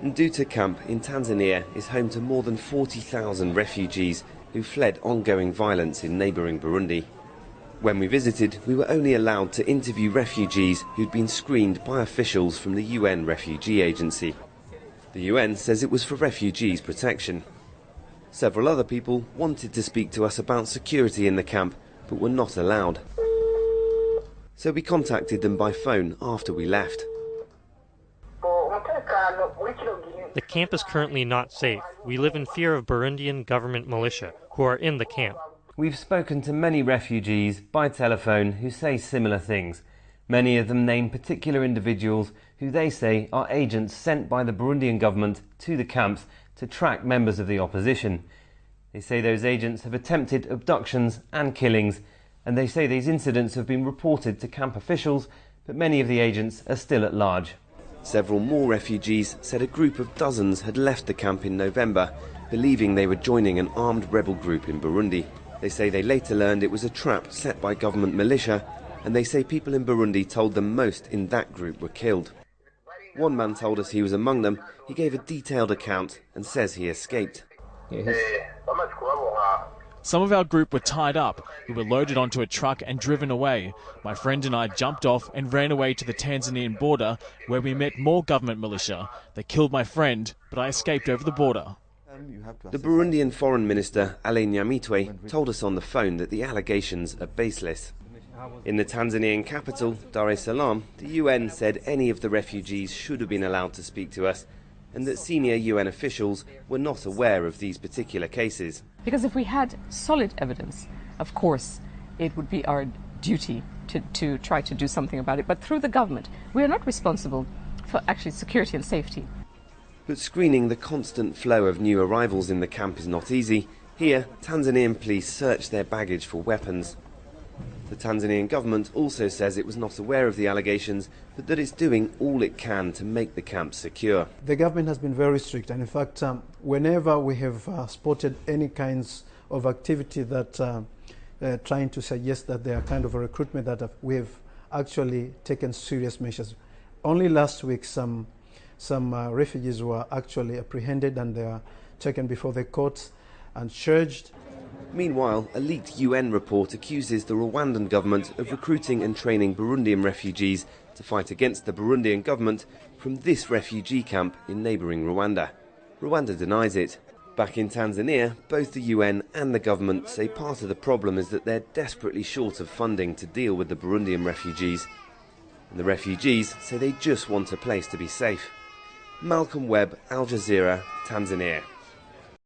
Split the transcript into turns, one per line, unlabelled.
Nduta camp in Tanzania is home to more than 40,000 refugees who fled ongoing violence in neighbouring Burundi. When we visited, we were only allowed to interview refugees who'd been screened by officials from the UN Refugee Agency. The UN says it was for refugees' protection. Several other people wanted to speak to us about security in the camp, but were not allowed. So we contacted them by phone after we left.
The camp is currently not safe. We live in fear of Burundian government militia, who are in the camp.
We've spoken to many refugees by telephone who say similar things. Many of them name particular individuals who they say are agents sent by the Burundian government to the camps to track members of the opposition. They say those agents have attempted abductions and killings, and they say these incidents have been reported to camp officials, but many of the agents are still at large. Several more refugees said a group of dozens had left the camp in November, believing they were joining an armed rebel group in Burundi. They say they later learned it was a trap set by government militia, and they say people in Burundi told them most in that group were killed. One man told us he was among them. He gave a detailed account and says he escaped.
Some of our group were tied up. We were loaded onto a truck and driven away. My friend and I jumped off and ran away to the Tanzanian border, where we met more government militia. They killed my friend, but I escaped over the border.
The Burundian Foreign Minister, Alain Nyamitwe, told us on the phone that the allegations are baseless. In the Tanzanian capital, Dar es Salaam, the UN said any of the refugees should have been allowed to speak to us, and that senior UN officials were not aware of these particular cases.
Because if we had solid evidence, of course, it would be our duty to try to do something about it. But through the government, we are not responsible for actually security and safety.
But screening the constant flow of new arrivals in the camp is not easy. Here, Tanzanian police search their baggage for weapons. The Tanzanian government also says it was not aware of the allegations, but that it's doing all it can to make the camp secure.
The government has been very strict, and in fact, whenever we have spotted any kinds of activity that trying to suggest that they are kind of a recruitment, that we have actually taken serious measures. Only last week, some refugees were actually apprehended and they are taken before the courts and charged.
Meanwhile, a leaked UN report accuses the Rwandan government of recruiting and training Burundian refugees to fight against the Burundian government from this refugee camp in neighbouring Rwanda. Rwanda denies it. Back in Tanzania, both the UN and the government say part of the problem is that they're desperately short of funding to deal with the Burundian refugees. And the refugees say they just want a place to be safe. Malcolm Webb, Al Jazeera, Tanzania.